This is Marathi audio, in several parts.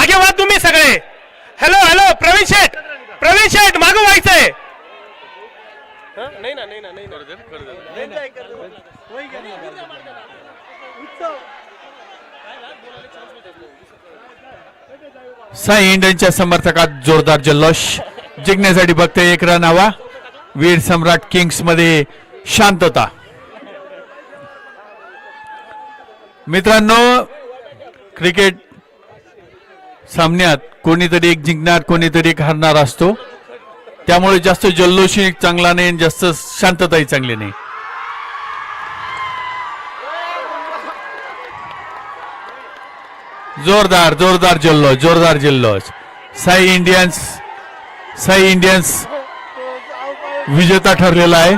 मागे व्हा तुम्ही सगळे. हॅलो हॅलो प्रवीण शेठ मागे व्हायचंय. नाही ना नाही ना नाही साई इंडियनच्या समर्थकात जोरदार जल्लोष. जिंकण्यासाठी फक्त एक रन हवा. वीर सम्राट किंग्स मध्ये शांतता. मित्रांनो, क्रिकेट सामन्यात कोणीतरी एक जिंकणार कोणीतरी एक हरणार असतो. त्यामुळे जास्त जल्लोषही चांगला नाही, जास्त शांतताही चांगली नाही. जोरदार जोरदार जल्लोष, जोरदार जल्लोष. साई इंडियन्स विजेता ठरलेला आहे.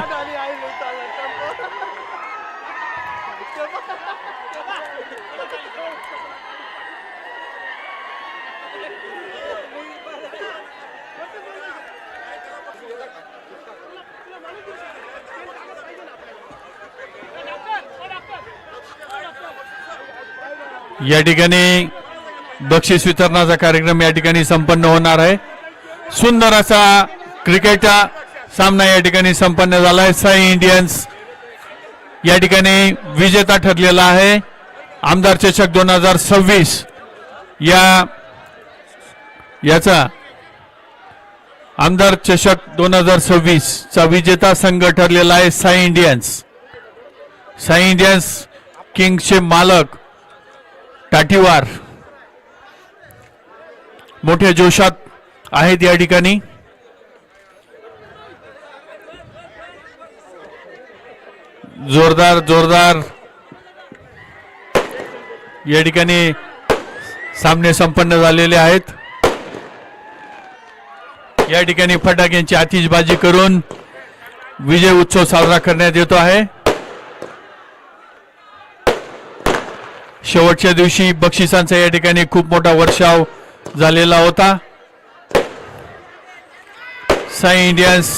या ठिकाणी बक्षीस वितरणाचा कार्यक्रम या ठिकाणी संपन्न होणार आहे. सुंदर असा क्रिकेटचा सामना या ठिकाणी संपन्न झाला आहे. साई इंडियन्स या ठिकाणी विजेता ठरलेला आहे. आमदार चषक 2026 याचा आमदार चषक 2026 चा विजेता संघ ठरलेला आहे साई इंडियन्स किंग्सचे मालक टाटीवार मोठ्या जोशात आहेत या ठिकाणी. जोरदार या ठिकाणी सामने संपन्न झालेले आहेत. या ठिकाणी फटाक्यांची आतिषबाजी करून विजय उत्सव साजरा करण्यात येतो आहे. शेवटच्या दिवशी बक्षिसांचा या ठिकाणी खूप मोठा वर्षाव झालेला होता. साई इंडियन्स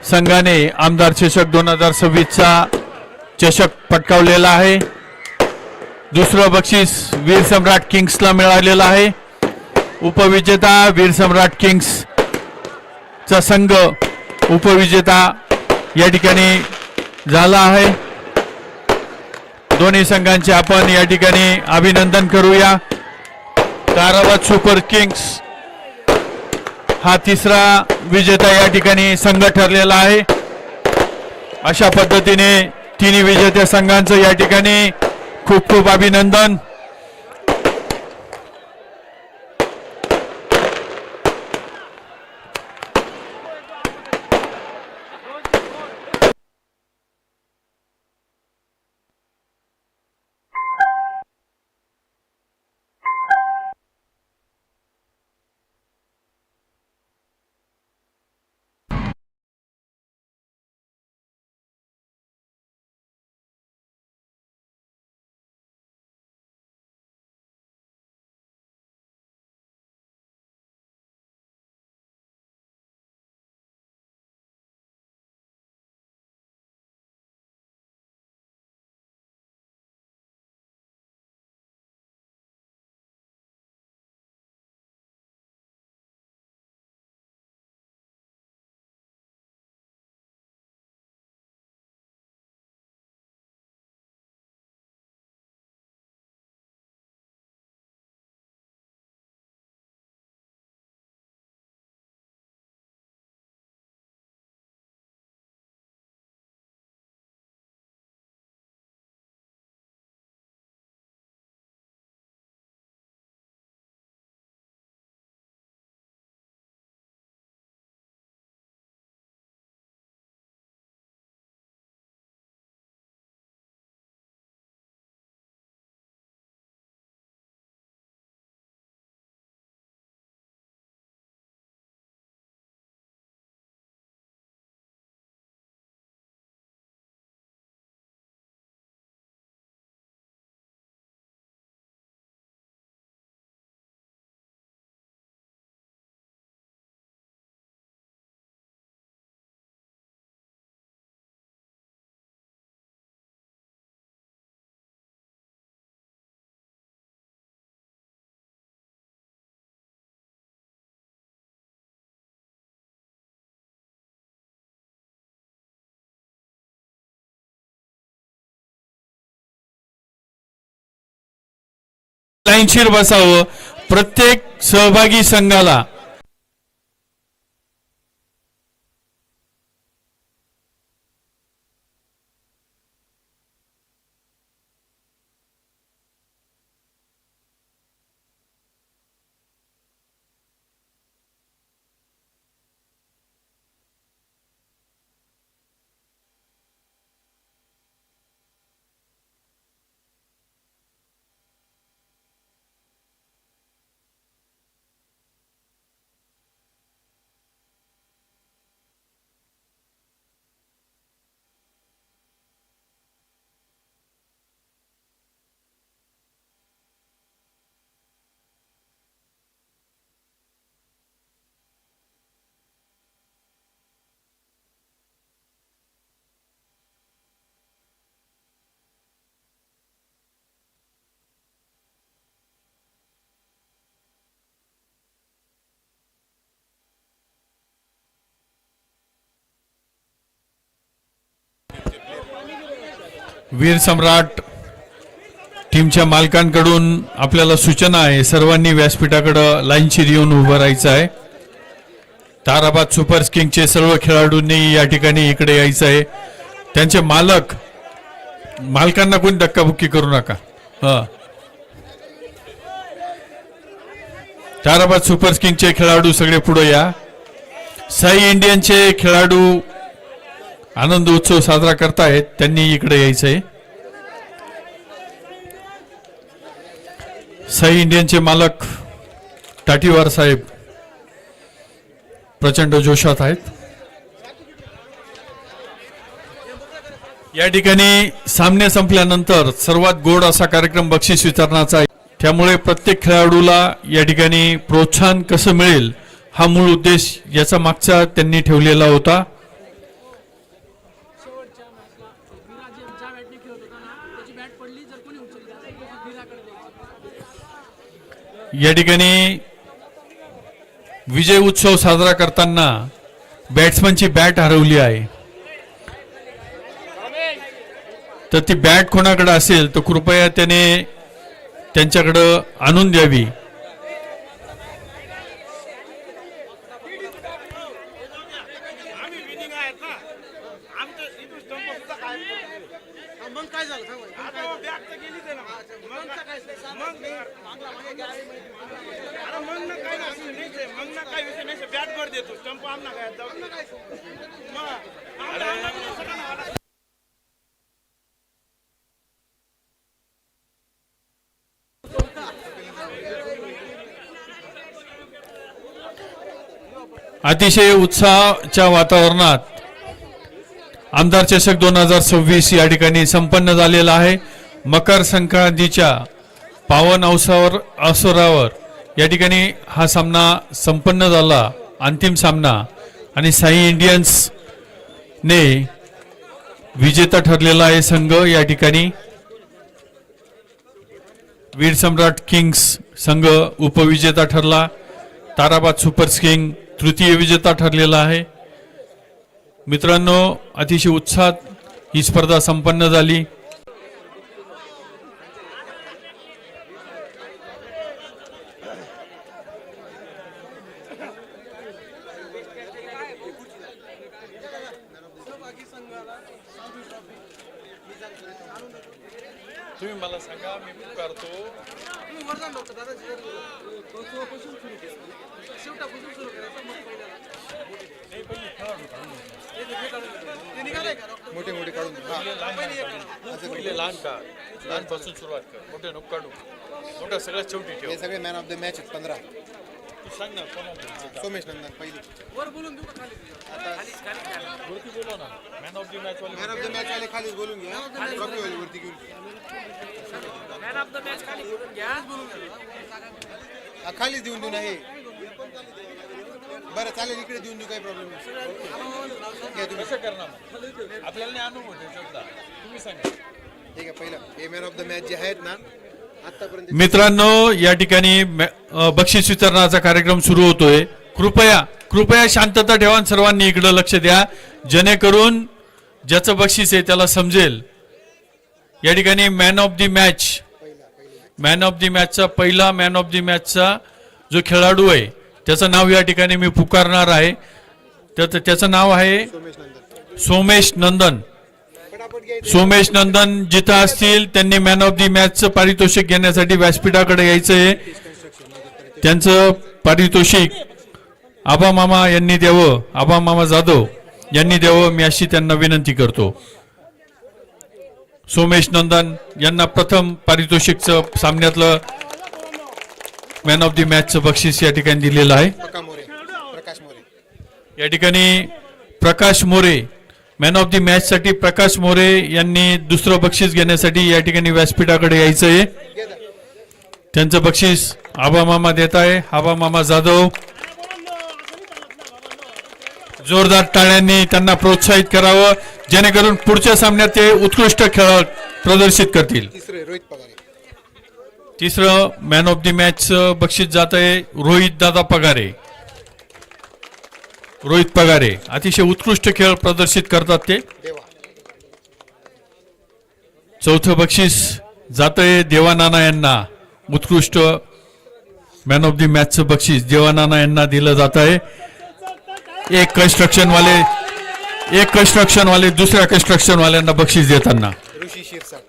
संघाने आमदार चषक 2026 चा चषक पटकावलेला आहे. दुसरं बक्षीस वीर सम्राट किंग्सला मिळालेलं आहे. उपविजेता वीर सम्राट किंग्स चा संघ उपविजेता या ठिकाणी झाला आहे. दोन्ही संघांचे आपण या ठिकाणी अभिनंदन करूया. ताराबाद सुपर किंग्स हा तिसरा विजेता या ठिकाणी संघ ठरलेला आहे. अशा पद्धतीने तिन्ही विजेत्या संघांचं या ठिकाणी खूप खूप अभिनंदन. लाईनशीर बसावं. प्रत्येक सहभागी संघाला वीर सम्राट टीमच्या मालकांकडून आपल्याला सूचना आहे. सर्वांनी व्यासपीठाकडे लाईनशीर येऊन उभं राहायचं आहे. ताराबाद सुपर किंगचे सर्व खेळाडूंनी या ठिकाणी इकडे यायचं आहे. त्यांचे मालकांना कोणी धक्काबुक्की करू नका. ताराबाद सुपर किंगचे खेळाडू सगळे पुढे या. साई इंडियनचे खेळाडू आनंद उत्सव साजरा करतायत, त्यांनी इकडे यायचंय. साई इंडियनचे मालक टाटीवार साहेब प्रचंड जोशात आहेत. या ठिकाणी सामने संपल्यानंतर सर्वात गोड असा कार्यक्रम बक्षीस वितरणाचा आहे. त्यामुळे प्रत्येक खेळाडूला या ठिकाणी प्रोत्साहन कसं मिळेल हा मूळ उद्देश याचा मागचा त्यांनी ठेवलेला होता. या ठिकाणी विजय उत्सव साजरा करताना बॅट्समनची बॅट हरवली आहे. तर ती बॅट कोणाकडे असेल तर कृपया त्याने त्यांच्याकडे आणून द्यावी. अतिशय उत्साहाच्या वातावरणात आमदार चषक 2026 या ठिकाणी संपन्न झालेला आहे. मकर संक्रांतीच्या पावन अवसरावर या ठिकाणी हा सामना संपन्न झाला, अंतिम सामना, आणि साई इंडियन्स ने विजेता ठरलेला आहे संघ. या ठिकाणी वीर सम्राट किंग्स संघ उपविजेता ठरला. ताराबाद सुपर किंग तृतीय विजेता ठरलेला आहे. मित्रांनो, अतिशय उत्साहात ही स्पर्धा संपन्न झाली. तुम्ही मला सांगा, मी पुकारतो. मोठे मोठे काढून पहिले लहान का, लहान पासून सुरुवात कर, मोठे नको काढू. मोठं सगळ्यात शेवटी ठेव. हे सगळे मॅन ऑफ द मॅच आहेत 15. तू सांग ना कोणाला. सोमेश नंदन पहिली. वरती बोलव ना. मॅन ऑफ द मॅच वाले. मॅन ऑफ द मॅच वाले खाली बोलून घ्या. ट्रॉफी वाले वरती घेऊन. मॅन ऑफ द मॅच खाली बोलून घ्या. खाली देऊन देऊ ना हे. बरं चालेल, इकडे देऊन देऊ, काही प्रॉब्लेम नाही. कसं करणार आपल्याला नाही अनुभव त्याच्यातला, तुम्ही सांगा. ठीक आहे, पहिलं हे मॅन ऑफ द मॅच जे आहेत ना आतापर्यंत. मित्रांनो, या ठिकाणी बक्षीस वितरणाचा कार्यक्रम सुरू होतोय. कृपया शांतता ठेवा, सर्वांनी इकडे लक्ष द्या, जेणेकरून ज्याचं बक्षीस आहे त्याला समजेल. या ठिकाणी man of the match man of the मॅचचा पहिला मॅन ऑफ द मॅचचा जो खेळाडू आहे त्याचं नाव या ठिकाणी मी पुकारणार आहे. त्याचं नाव आहे सोमेश नंदन. सोमेश नंदन जिथं असतील त्यांनी मॅन ऑफ द मॅचचं पारितोषिक घेण्यासाठी व्यासपीठाकडे यायचं आहे. त्यांचं पारितोषिक आबा मामा यांनी द्यावं, आबा मामा जाधव यांनी द्यावं, मी अशी त्यांना विनंती करतो. सोमेश नंदन यांना प्रथम पारितोषिकचं सामन्यातलं मॅन ऑफ द मॅचचं बक्षीस या ठिकाणी दिलेलं आहे. प्रकाश मोरे या ठिकाणी Prakash More man of the match साठी प्रकाश मोरे यांनी दुसरं बक्षीस घेण्यासाठी या ठिकाणी व्यासपीठाकडे यायचं आहे. त्यांचं बक्षीस आबा मामा देत आहे. आबा मामा जाधव जोरदार टाळ्यांनी त्यांना प्रोत्साहित करावं जेणेकरून पुढच्या सामन्यात ते उत्कृष्ट खेळ प्रदर्शित करतील. तिसरे रोहित पगारे. तिसरं मॅन ऑफ द मॅच बक्षीस जात आहे रोहित दादा पगारे. रोहित पगारे अतिशय उत्कृष्ट खेळ प्रदर्शित करतात ते. देवा. चौथं बक्षीस जात आहे देवानाना यांना. उत्कृष्ट मॅन ऑफ द मॅचचं बक्षीस देवानाना यांना दिलं जात आहे. एक कन्स्ट्रक्शन वाले दुसऱ्या कन्स्ट्रक्शन वाल्यांना बक्षीस देताना. ऋषी शिरसाट.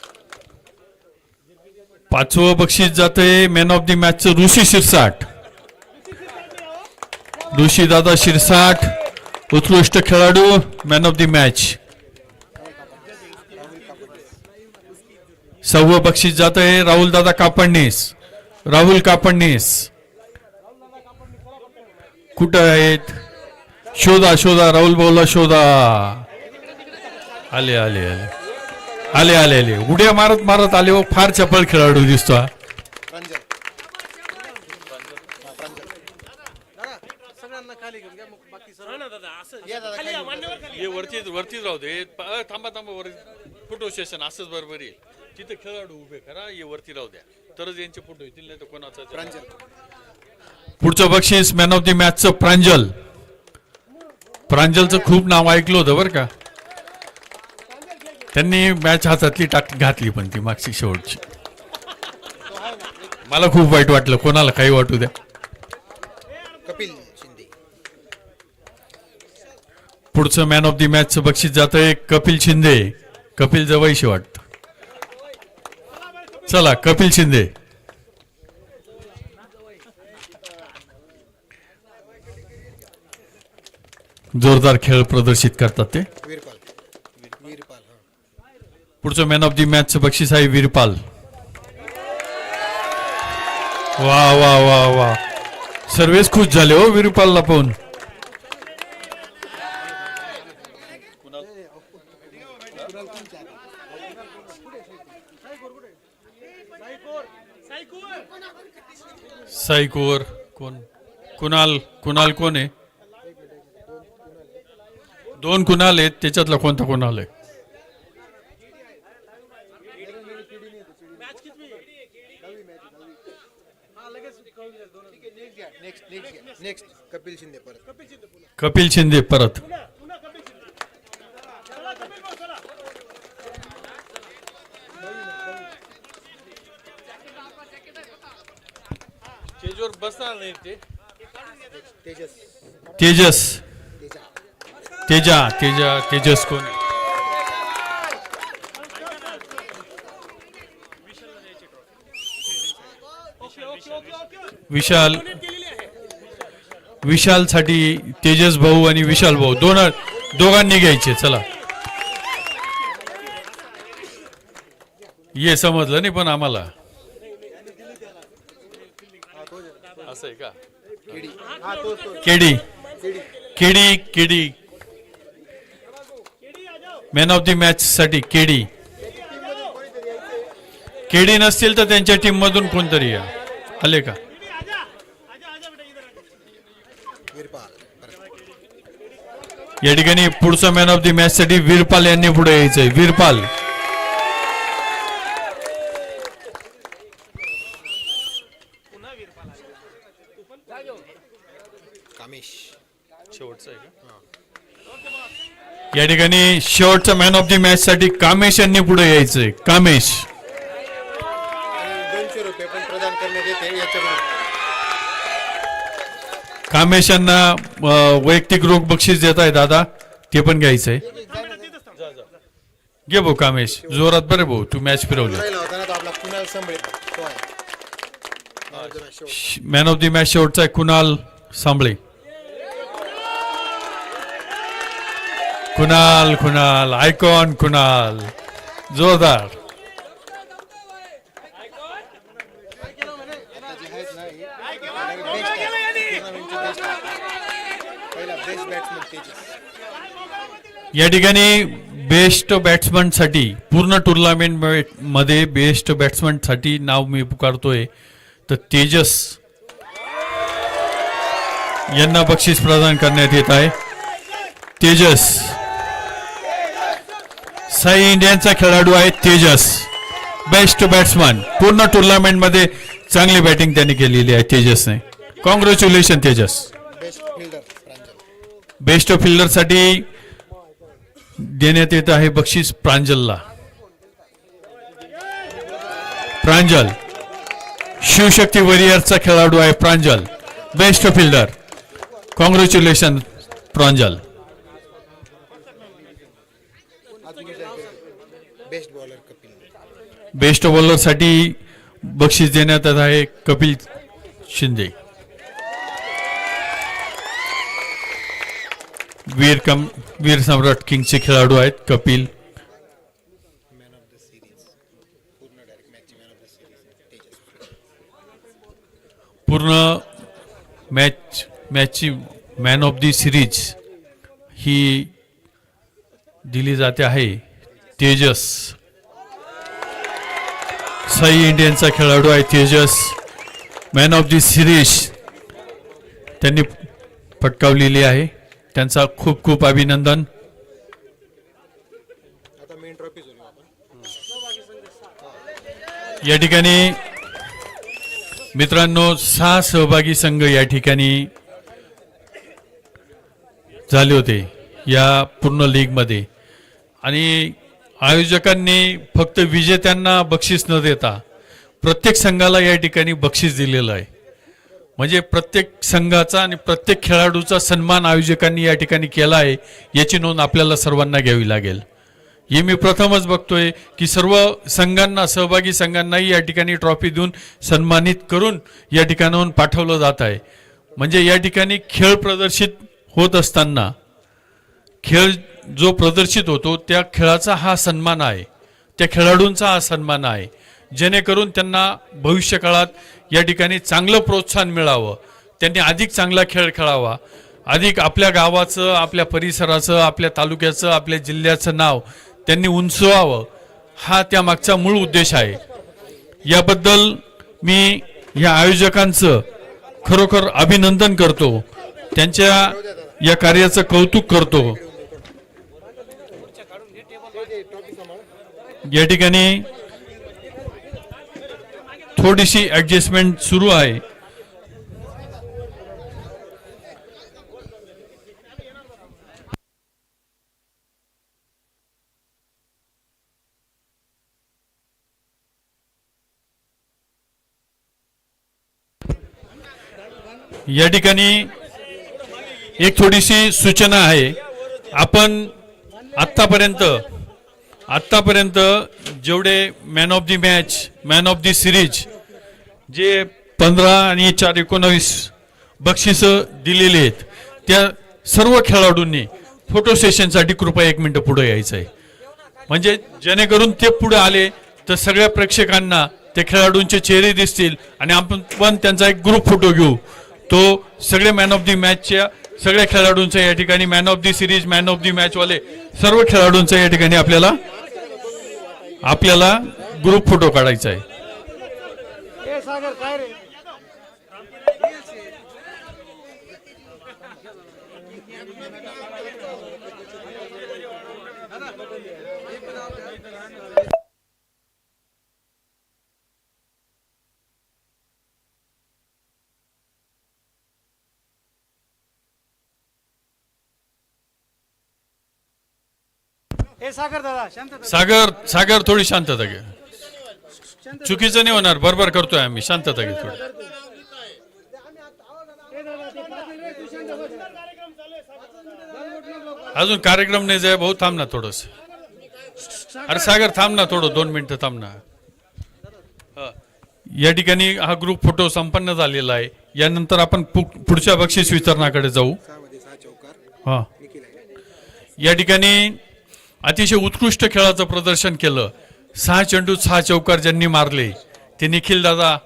पाचवं बक्षीस जात आहे मॅन ऑफ द मॅचचं ऋषी शिरसाट. ऋषी दादा शिरसाट उत्कृष्ट खेळाडू मॅन ऑफ द मॅच. सहावं बक्षीस जात आहे राहुल दादा कापडणीस. राहुल कापडणीस कुठं आहेत? शोधा शोधा राहुल भाऊला शोधा. आले आले आले आले आले आले उड्या मारत मारत आले. हो फार चपळ खेळाडू दिसतो हा. प्रांजल. सगळ्यांना खाली घेऊन घ्या मग बाकी सर्व ना दादा असं या दादा खाली या, खाली. मान्यवर खाली हे वरतीच राहू दे. थांबा थांबा वर फोटो सेशन असंच बरोबर येईल. तिथे खेळाडू उभे करा, हे वरती राहू द्या तरच यांचे फोटो येतील, नाही तर कोणाचा. प्रांजल. पुढचं बक्षीस मॅन ऑफ द मॅचचं प्रांजल. प्रांजलचं खूप नाव ऐकलं होतं बरं का. त्यांनी मॅच हातातली घातली पण ती मागची शेवटची. मला खूप वाईट वाटलं, कोणाला काही वाटू द्या. कपिल शिंदे. पुढचं मॅन ऑफ द मॅचचं बक्षीस जात आहे कपिल शिंदे. कपिल जवळशी वाटतं. चला कपिल शिंदे. जोरदार खेळ प्रदर्शित करतात ते. वीरपाल. वीरपाल. पुढचं मॅन ऑफ द मॅचचं बक्षीस आहे वीरपाल. वा वा वा वा सर्वच खुश झाले हो वीरपालला पाहून. साईकोर कोण? कुणाल. कुणाल कोण आहे? दोन कुणाल आहेत, त्याच्यातला कोणता कुणाल आहे? नेक्स्ट कपिल शिंदे परत. कपिल शिंदे परत. स्टेजवर बसणार नाही ते. तेजस. तेजस. तेजस कोण आहे? विशाल साठी तेजस भाऊ आणि विशाल भाऊ दोघांनी घ्यायचे. चला ये समजलं नाही पण आम्हाला असं आहे का? KD KD KD man of the match साठी केडी. केडी नसतील तर त्यांच्या टीम मधून कोणतरी या. आले का? या ठिकाणी पुढचा मॅन ऑफ द मॅच साठी वीरपाल यांनी पुढे यायचंय. वीरपाल. या ठिकाणी शेवटचा मॅन ऑफ द मॅच साठी कामेश यांनी पुढे यायचंय. कामेश. 200 रुपये करण्यात येते याच्याकडून. कामेश यांना वैयक्तिक रोख बक्षीस देत आहे दादा, ते पण घ्यायचंय. घे भाऊ कामेश, जोरात बरे भाऊ, तू मॅच फिरवली. राहिला होता ना तो आपला कुणाल सांबळे तो आहे. Man of the match शेवट. मॅन ऑफ द मॅच शेवटचा आहे कुणाल सांबळे. कुणाल कुणाल आयकॉन कुणाल, जोरदार. आता जे आहेत ना हे best आहे. Tournament चे best आहे. पहिला बेस्ट बॅट्समन तेजस. या ठिकाणी बेस्ट बॅट्समन साठी पूर्ण टुर्नामेंट मध्ये बेस्ट बॅट्समन साठी नाव मी पुकारतोय, तर तेजस यांना बक्षीस प्रदान करण्यात येत आहे. तेजस साई इंडियनचा खेळाडू आहे तेजस, बेस्ट बॅट्समन. पूर्ण टुर्नामेंट मध्ये चांगली बॅटिंग त्यांनी केलेली आहे तेजसने. कॉंग्रॅच्युलेशन तेजस. बेस्ट फिल्डर प्रांजल. बेस्ट फिल्डर साठी देण्यात येत आहे बक्षीस प्रांजलला. प्रांजल शिवशक्ती वॉरियर्सचा खेळाडू आहे Pranjal, best fielder. Congratulation Pranjal. Best bowler Kapil. Best bowler साठी बक्षीस देण्यात येत आहे कपिल शिंदे. वीर सम्राट किंगचे खेळाडू आहेत Kapil. Man of the series पूर्ण direct match man of the series Tejas. पूर्ण मॅचची मॅन ऑफ द सिरीज ही दिली जाते आहे तेजस. साई इंडियनचा खेळाडू आहे Tejas. Man of the series त्यांनी पटकावलेली आहे, त्यांचा खूप खूप अभिनंदन. आता मेन ट्रॉफी जोडू आपण. या ठिकाणी मित्रांनो 6 सहभागी संघ या ठिकाणी झाले होते या पूर्ण लीग मध्ये, आणि आयोजकांनी फक्त विजेत्यांना बक्षीस न देता प्रत्येक संघाला या ठिकाणी बक्षीस दिलेलं आहे. म्हणजे प्रत्येक संघाचा आणि प्रत्येक खेळाडूचा सन्मान आयोजकांनी या ठिकाणी केला आहे, याची नोंद आपल्याला सर्वांना घ्यावी लागेल. हे मी प्रथमच बघतोय की सर्व संघांना, सहभागी संघांनाही या ठिकाणी ट्रॉफी देऊन सन्मानित करून या ठिकाणाहून पाठवलं जात आहे. म्हणजे या ठिकाणी खेळ प्रदर्शित होत असताना खेळ जो प्रदर्शित होतो त्या खेळाचा हा सन्मान आहे, त्या खेळाडूंचा हा सन्मान आहे, जेणेकरून त्यांना भविष्य काळात या ठिकाणी चांगलं प्रोत्साहन मिळावं, त्यांनी अधिक चांगला खेळ खेळावा, अधिक आपल्या गावाचं, आपल्या परिसराचं, आपल्या तालुक्याचं, आपल्या जिल्ह्याचं नाव त्यांनी उंचवावं, हा त्यामागचा मूळ उद्देश आहे. याबद्दल मी या आयोजकांचं खरोखर अभिनंदन करतो, त्यांच्या या कार्याचं कौतुक करतो. या ठिकाणी थोडीशी ऍडजस्टमेंट सुरू आहे. या ठिकाणी एक थोडीशी सूचना आहे. आपण आतापर्यंत जेवढे man of the match, man of the series जे 15 आणि 4 19 बक्षिसं दिलेली आहेत, त्या सर्व खेळाडूंनी फोटो सेशनसाठी कृपया 1 मिनिट पुढे यायचं आहे. म्हणजे जेणेकरून ते पुढे आले तर सगळ्या प्रेक्षकांना त्या खेळाडूंचे चेहरे दिसतील आणि आपण पण त्यांचा एक ग्रुप फोटो घेऊ. तो सगळे मॅन ऑफ द मॅचच्या सगळ्या खेळाडूंचा या ठिकाणी, man of the series, man of the match वाले सर्व खेळाडूंचा या ठिकाणी आपल्याला ग्रुप फोटो काढायचा आहे. ए सागर दादा शांत सागर थोडी शांतता घे. चुकीचं नाही होणार, बरोबर करतोय आम्ही. शांतता घे थोडी. अजून कार्यक्रम नाही जाय भाऊ, थांब ना थोडस. अरे सागर थांब ना थोडं, 2 मिनिटं थांब ना. या ठिकाणी हा ग्रुप फोटो संपन्न झालेला आहे. यानंतर आपण पुढच्या बक्षीस वितरणाकडे जाऊ. हा, या ठिकाणी अतिशय उत्कृष्ट खेळाचं प्रदर्शन केलं. 6 चेंडू 6 चौकार ज्यांनी मारले ते निखिल दादा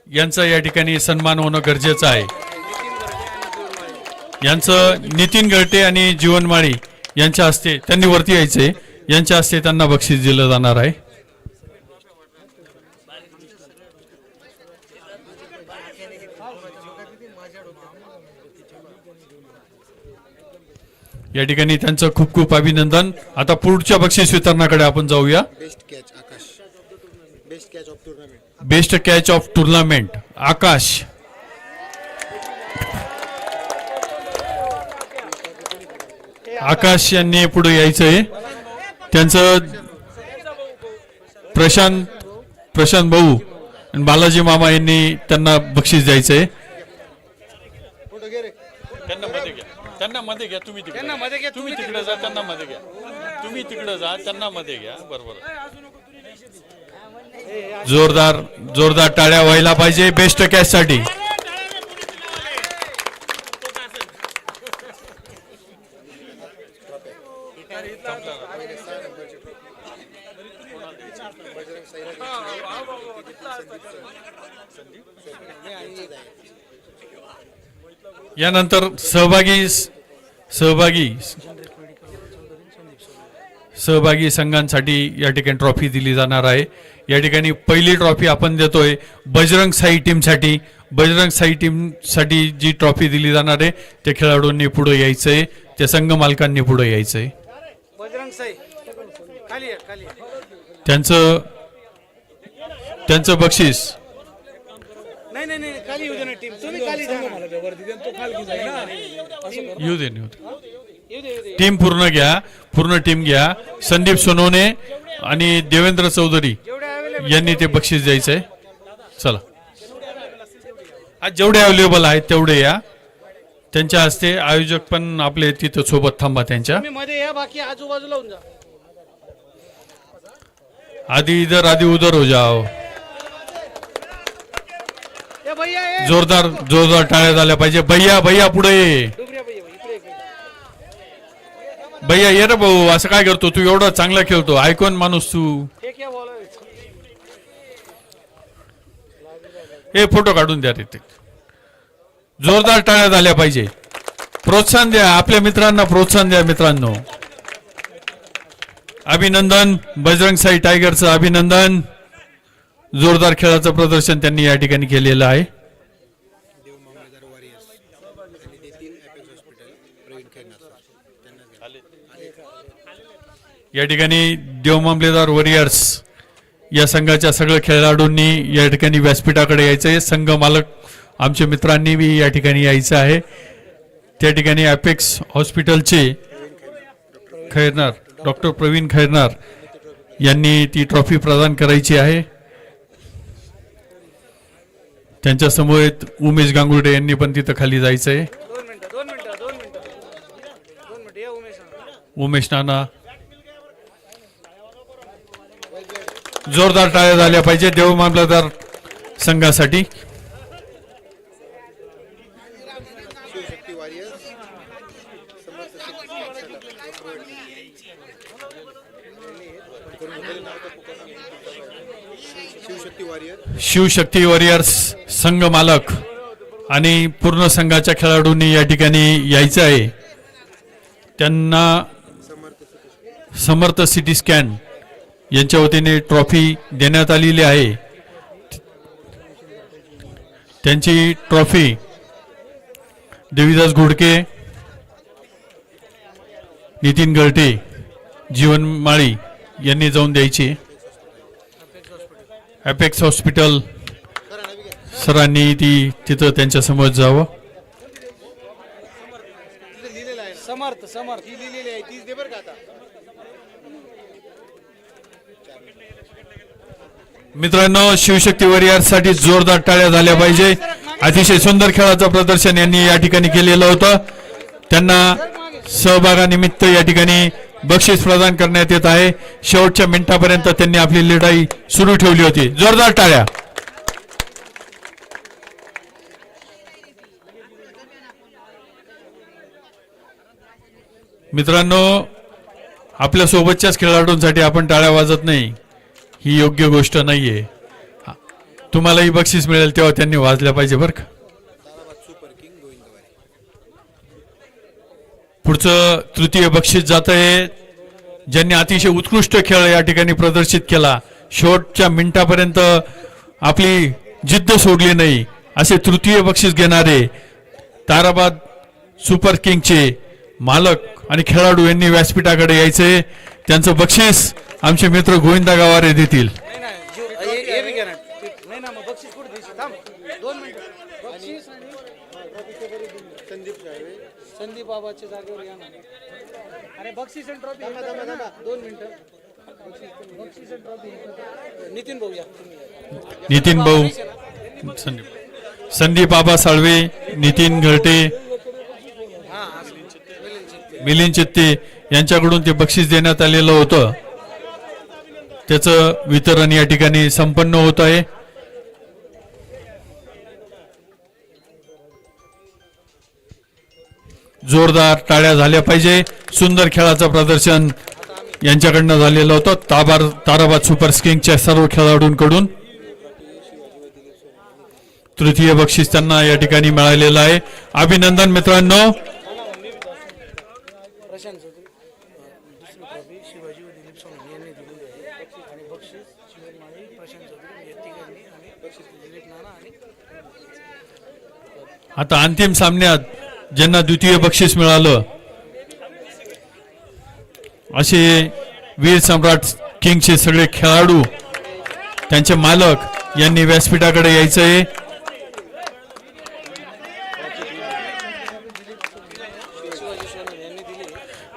यांचा या ठिकाणी सन्मान होणं गरजेचं आहे. यांचं नितीन गळटे आणि जीवन माळी यांच्या हस्ते, त्यांनी वरती यायचे, यांच्या हस्ते त्यांना बक्षीस दिलं जाणार आहे. या ठिकाणी त्यांचं खूप खूप अभिनंदन. आता पुढच्या बक्षीस वितरणाकडे आपण जाऊया. Best catch Akash, best catch of tournament. Best catch of tournament Akash. Akash यांनी पुढे यायचंय. त्यांचं प्रशांत भाऊ आणि बालाजी मामा यांनी त्यांना बक्षीस द्यायचंय. त्यांना मध्ये घ्या, त्यांना मध्ये घ्या. तुम्ही तिकडे जा, त्यांना मध्ये घ्या. तुम्ही तिकडे जा, त्यांना मध्ये घ्या. बरोबर. जोरदार टाळ्या व्हायला पाहिजे बेस्ट कॅच साठी. यानंतर सहभागी संघांसाठी या ठिकाणी ट्रॉफी दिली जाणार आहे. या ठिकाणी पहिली ट्रॉफी आपण देतोय बजरंग साई टीमसाठी. बजरंग साई टीमसाठी जी ट्रॉफी दिली जाणार आहे त्या खेळाडूंनी पुढे यायचंय, त्या संघ मालकांनी पुढे यायचंय. बजरंग साई खाली खाली. त्यांचं बक्षीस नाही खाली येऊ दे ना टीम. तुम्ही खाली जा. येऊ दे. टीम पूर्ण टीम घ्या. संदीप सोनवणे आणि देवेंद्र चौधरी यांनी ते बक्षीस द्यायचंय. चला, आज जेवढे अवेलेबल आहेत तेवढे या. त्यांच्या हस्ते आयोजक पण आपले तिथं सोबत थांबा. त्यांच्या मध्ये या, बाकी आजूबाजूला होऊन जा. आधी इधर आधी उधर हो जाओ. जोरदार टाळ्या झाल्या पाहिजे. भैया पुढे ये. भैया ये रे भाऊ. असं काय करतो तू? एवढा चांगला खेळतो, आयकॉन माणूस तू. हे फोटो काढून द्या रे. जोरदार टाळ्या झाल्या पाहिजे. प्रोत्साहन द्या आपल्या मित्रांना, प्रोत्साहन द्या मित्रांनो. अभिनंदन बजरंग साई टायगरचं अभिनंदन. जोरदार खेळाचं प्रदर्शन त्यांनी या ठिकाणी केलेलं आहे. या ठिकाणी देव मामलेदार वॉरियर्स या संघाच्या सगळ्या खेळाडूंनी या ठिकाणी व्यासपीठाकडे यायचंय. संघ मालक आमच्या मित्रांनी बी या ठिकाणी यायचं आहे. त्या ठिकाणी अपेक्स हॉस्पिटलचे खैरनार डॉक्टर प्रवीण खैरनार यांनी ती ट्रॉफी प्रदान करायची आहे. त्यांच्या समोर उमेश गांगुर्डे यांनी पण तिथं खाली जायचंय. उमेश नाना. जोरदार टाळ्या झाल्या पाहिजे देव मामलेदार संघासाठी. शिवशक्ती वॉरियर्स संघ मालक आणि पूर्ण संघाच्या खेळाडूंनी या ठिकाणी यायचं आहे. त्यांना समर्थ सिटी स्कॅन यांच्या वतीने ट्रॉफी देण्यात आलेली आहे. त्यांची ट्रॉफी देवीदास घोडके, नितीन गळटे, जीवन माळी यांनी जाऊन द्यायची. अपेक्स हॉस्पिटल सरांनी तिथं त्यांच्या समोर जावं. समर्थ ही लिहिलेली आहे तीच दे बरं का. आता मित्रांनो, शिवशक्ती वॉरियर्ससाठी जोरदार टाळ्या झाल्या पाहिजे. अतिशय सुंदर खेळाचं प्रदर्शन यांनी या ठिकाणी केलेलं होतं. त्यांना सहभागानिमित्त या ठिकाणी बक्षीस प्रदान करण्यात येत आहे. शेवटच्या मिनिटापर्यंत त्यांनी आपली लढाई सुरू ठेवली होती. जोरदार टाळ्या. मित्रांनो, आपल्या सोबतच्याच खेळाडूंसाठी आपण टाळ्या वाजत नाही, ही योग्य गोष्ट नाहीये. तुम्हालाही बक्षीस मिळेल तेव्हा त्यांनी वाजल्या पाहिजे बरं का. पुढचं तृतीय बक्षीस जात आहे ज्यांनी अतिशय उत्कृष्ट खेळ या ठिकाणी प्रदर्शित केला. शेवटच्या मिनिटापर्यंत आपली जिद्द सोडली नाही, असे तृतीय बक्षीस घेणारे ताराबाद सुपर किंगचे मालक आणि खेळाडू यांनी व्यासपीठाकडे यायचे. त्यांचं बक्षीस आमचे मित्र गोविंदा गावारे देतील. संदीप बाबाच्या जागेवर या ना. अरे बक्षीस आणि ट्रॉफी 2 मिनिटं. बक्षीस आणि ट्रॉफी नितीन भाऊ या. नितीन भाऊ, संदीप बाबा साळवे, नितीन घरटे, मिलिंद चित्ते यांच्याकडून ते बक्षीस देण्यात आलेलं होतं. त्याचं वितरण या ठिकाणी संपन्न होत आहे. जोरदार टाळ्या झाल्या पाहिजे. सुंदर खेळाचं प्रदर्शन यांच्याकडनं झालेलं होतं. ताराबाद सुपर किंगच्या सर्व खेळाडूंकडून तृतीय बक्षीस त्यांना या ठिकाणी मिळालेलं आहे. अभिनंदन मित्रांनो. शिवाजी व दिलीप सोनवणे यांनी दिलेली आहे आणि बक्षीस शिवाजी माळी, प्रशांत चौधरी या तिघांनी आणि बक्षीस दिलीप नाना आणि आता अंतिम सामन्यात ज्यांना द्वितीय बक्षीस मिळालं असे वीर सम्राट किंगचे सगळे खेळाडू, त्यांचे मालक यांनी व्यासपीठाकडे यायचंय.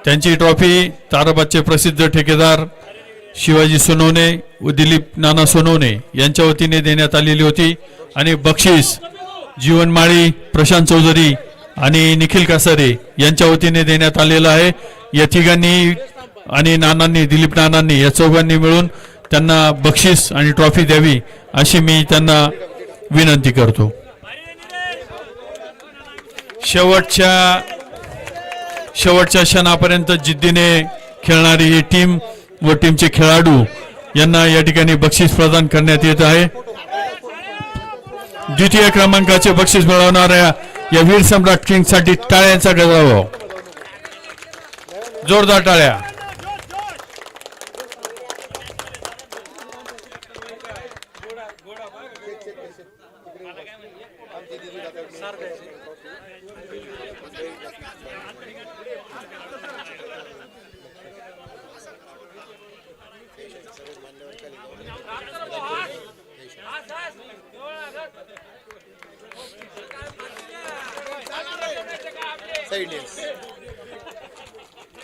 त्यांची ट्रॉफी ताराबादचे प्रसिद्ध ठेकेदार शिवाजी सोनवणे व दिलीप नाना सोनवणे यांच्या वतीने देण्यात आलेली होती. आणि बक्षीस जीवनमाळी, प्रशांत चौधरी आणि निखिल कासारे यांच्या वतीने देण्यात आलेलं आहे. या तिघांनी आणि नानांनी, दिलीप नानांनी, या चौघांनी मिळून त्यांना बक्षीस आणि ट्रॉफी द्यावी अशी मी त्यांना विनंती करतो. शेवटच्या क्षणापर्यंत जिद्दीने खेळणारी ही टीम व टीमचे खेळाडू यांना या ठिकाणी बक्षीस प्रदान करण्यात येत आहे. द्वितीय क्रमांकाचे बक्षीस मिळवणाऱ्या या वीर सम्राट किंग साठी टाळ्यांचा गजराव. जोरदार टाळ्या.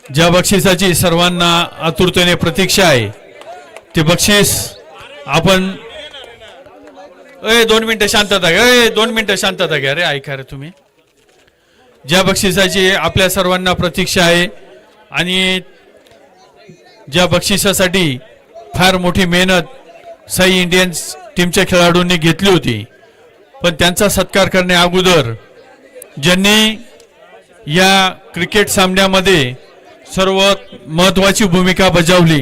ज्या बक्षिसाची सर्वांना आतुरतेने प्रतीक्षा आहे ते बक्षीस आपण 2 मिनिटं शांतता घ्या. 2 मिनिटं शांतता घ्या रे. ऐका रे तुम्ही. ज्या बक्षिसाची आपल्या सर्वांना प्रतीक्षा आहे आणि ज्या बक्षिसासाठी फार मोठी मेहनत साई इंडियन्स टीमच्या खेळाडूंनी घेतली होती, पण त्यांचा सत्कार करण्या अगोदर ज्यांनी या क्रिकेट सामन्यामध्ये सर्वात महत्वाची भूमिका बजावली,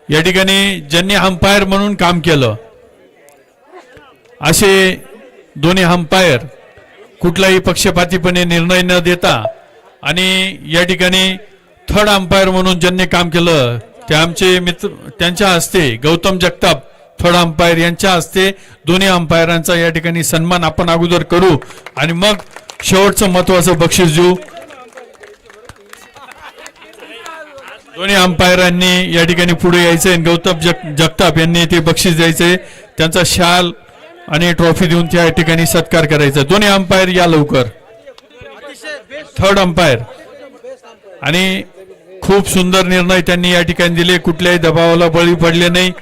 या ठिकाणी ज्यांनी अंपायर म्हणून काम केलं, असे दोन्ही अंपायर कुठलाही पक्षपातीपणे निर्णय न देता आणि या ठिकाणी थर्ड अंपायर म्हणून ज्यांनी काम केलं ते आमचे मित्र, त्यांच्या हस्ते गौतम जगताप थर्ड अंपायर यांच्या हस्ते दोन्ही अंपायरांचा या ठिकाणी सन्मान आपण अगोदर करू आणि मग शेवटचं महत्वाचं बक्षीस देऊ. दोन्ही अंपायरांनी या ठिकाणी पुढे यायचंय. गौतम जगताप यांनी ते बक्षीस द्यायचंय. त्यांचा शाल आणि ट्रॉफी देऊन त्या ठिकाणी सत्कार करायचा. दोन्ही अंपायर या लवकर. थर्ड अंपायर आणि खूप सुंदर निर्णय त्यांनी या ठिकाणी दिले. कुठल्याही दबावाला बळी पडले नाही,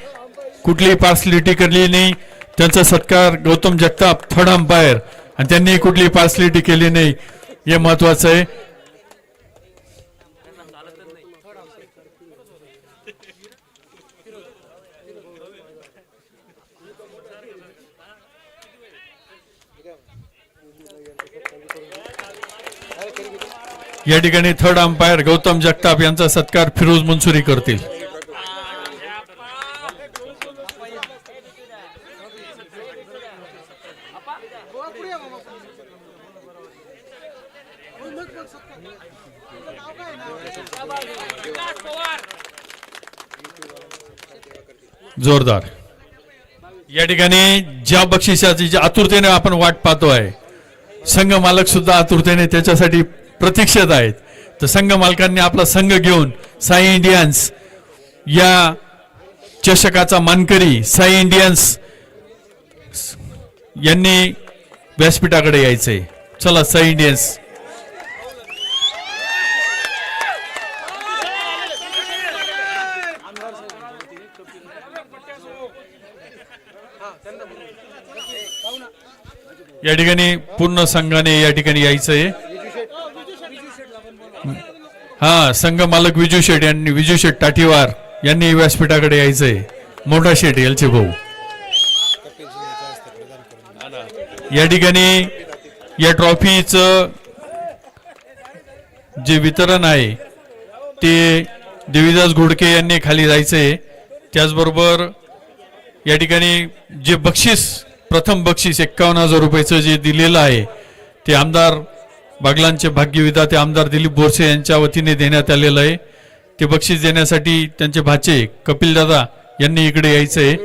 कुठलीही पार्सलिटी केली नाही. त्यांचा सत्कार गौतम जगताप थर्ड अंपायर, आणि त्यांनी कुठली पार्सलिटी केली नाही, हे महत्वाचं आहे. या ठिकाणी थर्ड अंपायर गौतम जगताप यांचा सत्कार फिरोज मंसुरी करतील. जोरदार. या ठिकाणी ज्या बक्षिसाची जी आतुरतेने आपण वाट पाहतो आहे, संघ मालक सुद्धा आतुरतेने त्याच्यासाठी प्रतीक्षेत आहेत. तर संघ मालकांनी आपला संघ घेऊन साई इंडियन्स या चषकाचा मानकरी साई इंडियन्स यांनी व्यासपीठाकडे यायचंय. चला साई इंडियन्स. या ठिकाणी पूर्ण संघाने या ठिकाणी यायचंय. हा, संघ मालक विजू शेठ यांनी, विजू शेठ टाटीवार यांनी व्यासपीठाकडे यायचंय. मोठा शेठ यांचे भाऊ. या ठिकाणी या ट्रॉफीचं जे वितरण आहे ते देवीदास घोडके यांनी खाली जायचंय. त्याचबरोबर या ठिकाणी जे बक्षीस, प्रथम बक्षीस 51,000 रुपयाचं जे दिलेलं आहे ते आमदार बागलांचे भाग्यविधाते आमदार दिलीप बोरसे यांच्या वतीने देण्यात आलेलं आहे. ते बक्षीस देण्यासाठी त्यांचे भाचे कपिलदादा यांनी इकडे यायचंय.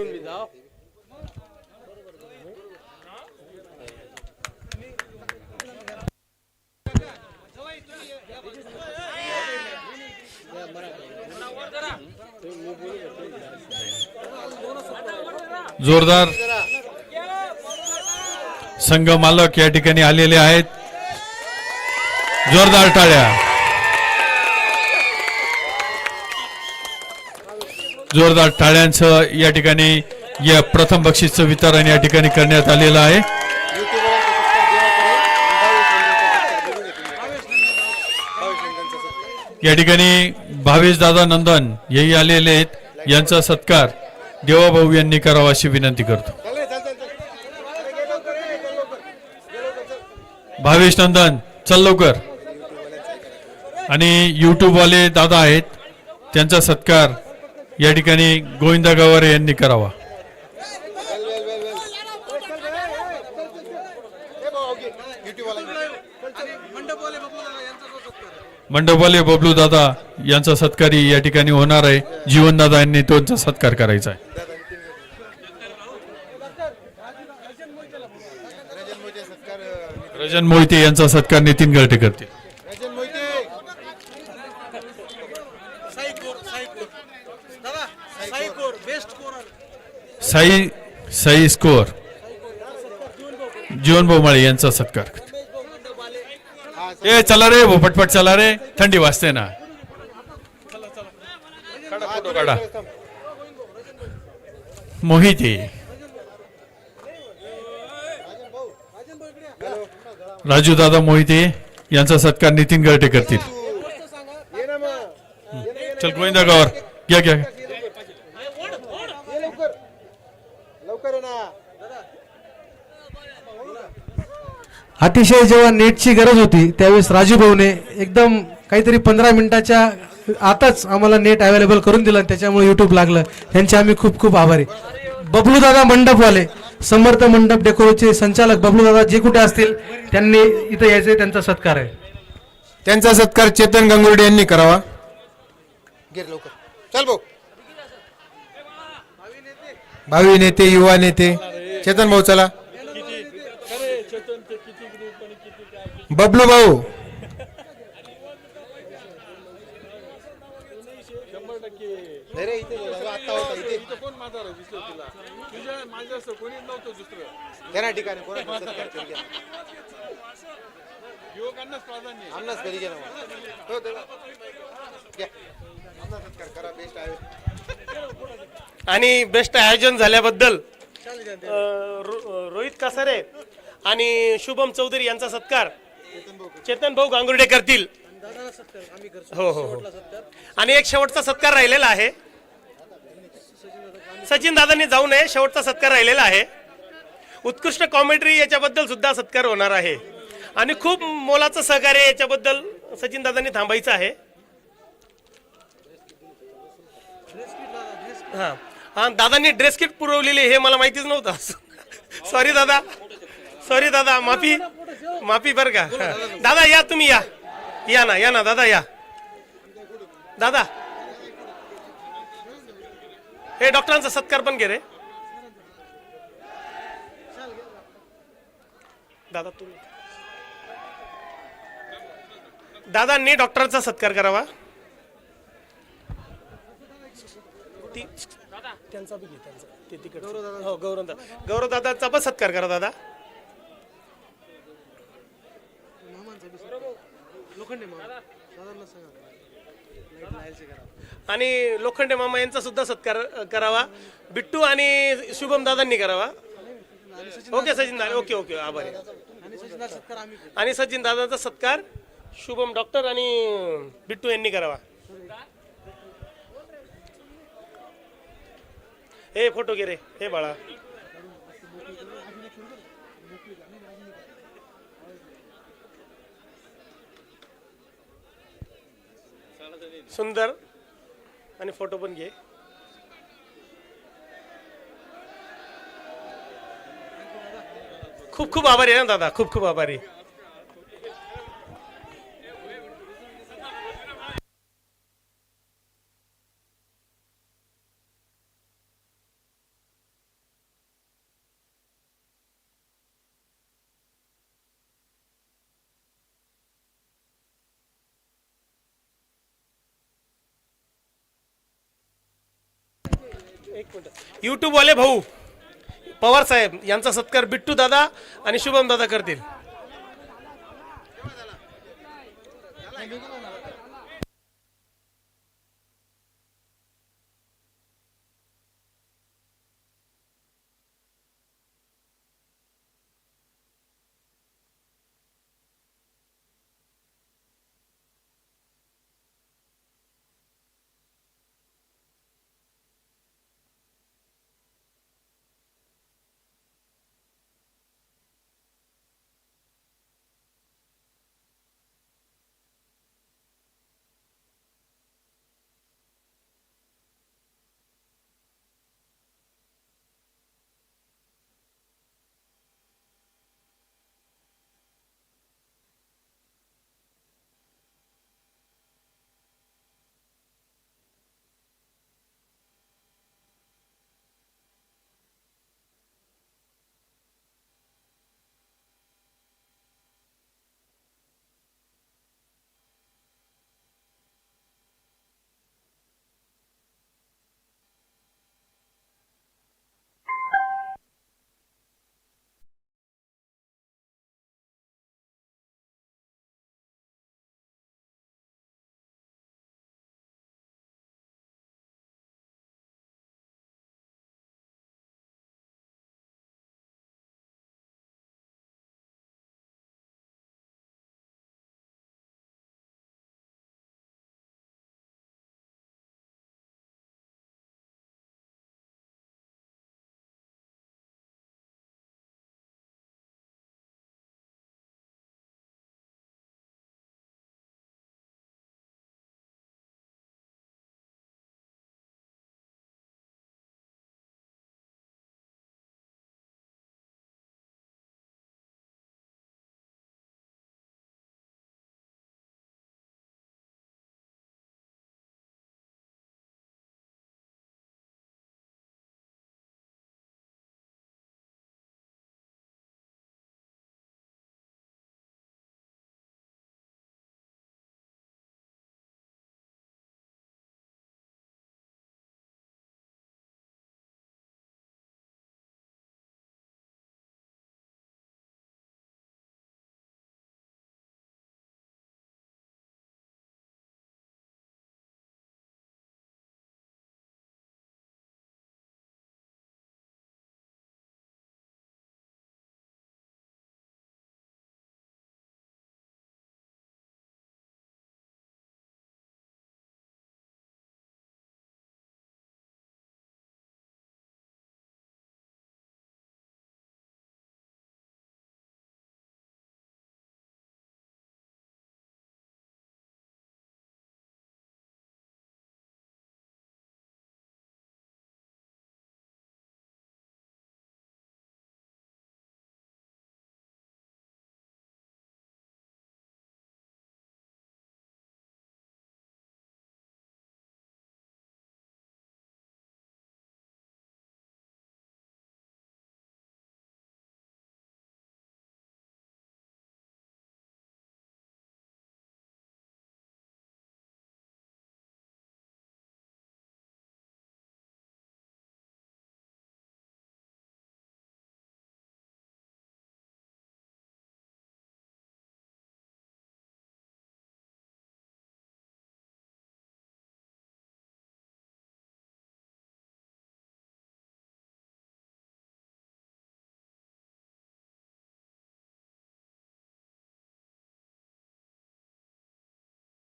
जोरदार. संघ मालक या ठिकाणी आलेले आहेत. जोरदार टाळ्या. जोरदार टाळ्यांचं या ठिकाणी या प्रथम बक्षीसचं वितरण या ठिकाणी करण्यात आलेलं आहे. या ठिकाणी भावेश दादा नंदन हेही आलेले आहेत. यांचा सत्कार देवाभाऊ यांनी करावा अशी विनंती करतो. भावेश नंदन चल लवकर. आणि युट्यूब वाले दादा आहेत, त्यांचा सत्कार या ठिकाणी गोविंदा गवारे यांनी करावा. मंडपवाले बबलू दादा यांचा सत्कारी या ठिकाणी होणार आहे. जीवन दादा यांनी त्यांचा सत्कार करायचा आहे. रजन मोहिते यांचा सत्कार नितीन गळटे करतील. साई स्कोर जीवन भाऊ यांचा सत्कार. ए चला रे भाऊ, पटपट चला रे, थंडी वाजते ना. काढा. मोहिते, राजू दादा मोहिते यांचा सत्कार नितीन गळटे करतील. चल गोविंदा गौर घ्या घ्या. अतिशय जेव्हा नेटची गरज होती त्यावेळेस राजू भाऊने एकदम काहीतरी 15 मिनिटाच्या आताच आम्हाला नेट अवेलेबल करून दिलं, त्याच्यामुळे युट्यूब लागलं. त्यांचे आम्ही खूप खूप आभारी. बबलू दादा मंडपवाले, समर्थ मंडप डेकोरचे संचालक बबलू दादा जे कुठे असतील त्यांनी इथे यायचे. त्यांचा सत्कार आहे. त्यांचा सत्कार चेतन गंगुर्डे यांनी करावा. चल भाऊ. भावी नेते, युवा नेते, चेतन भाऊ चला. बबलू भाऊ, नाही रे, इथे आता होता इथे घ्या ना ठिकाणी कोणाला सत्कार करू घ्या. अन्नच कधी घ्या ना मग. हो, तेव्हा. घ्या. अन्न सत्कार करा, बेस्ट आहे. आणि बेस्ट आयोजन झाल्याबद्दल रोहित कासारे आणि शुभम चौधरी यांचा सत्कार चेतन भाऊ गांगुर्डे करतील. हो हो हो. आणि एक शेवटचा सत्कार राहिलेला आहे. सचिन दादांनी जाऊ नये, शेवटचा सत्कार राहिलेला आहे. उत्कृष्ट कॉमेंट्री याच्याबद्दल सुद्धा सत्कार होणार आहे. आणि खूप मोलाचं सहकार्य याच्याबद्दल सचिन दादांनी थांबायचं आहे. हा हा, दादांनी ड्रेस किट पुरवलेले हे मला माहितीच नव्हतं. सॉरी दादा, सॉरी दादा, माफी माफी बरं का. दादा या, तुम्ही या, या ना, या ना दादा, या दादा. हे डॉक्टरांचा सत्कार पण घे रे दादा. तुम्ही दादांनी डॉक्टरांचा सत्कार करावा. त्यांचा बी घे, त्यांचा ते तिकडे. हो, गौरव दादांचा पण सत्कार करा दादा. आणि लोखंडे मामा यांचा सुद्धा सत्कार करावा. बिट्टू आणि शुभम दादांनी करावा. ओके सचिन दादा, ओके ओके, आभारी. आणि सचिन दादांचा सत्कार शुभम डॉक्टर आणि बिट्टू यांनी करावा. हे फोटो घे रे, हे बाळा. सुंदर. आणि फोटो पण घे. खूप खूप आभारी आहे ना दादा, खूप खूप आभारी. युट्यूब वाले भाऊ पवार साहेब यांचा सत्कार बिट्टू दादा आणि शुभम दादा करतील.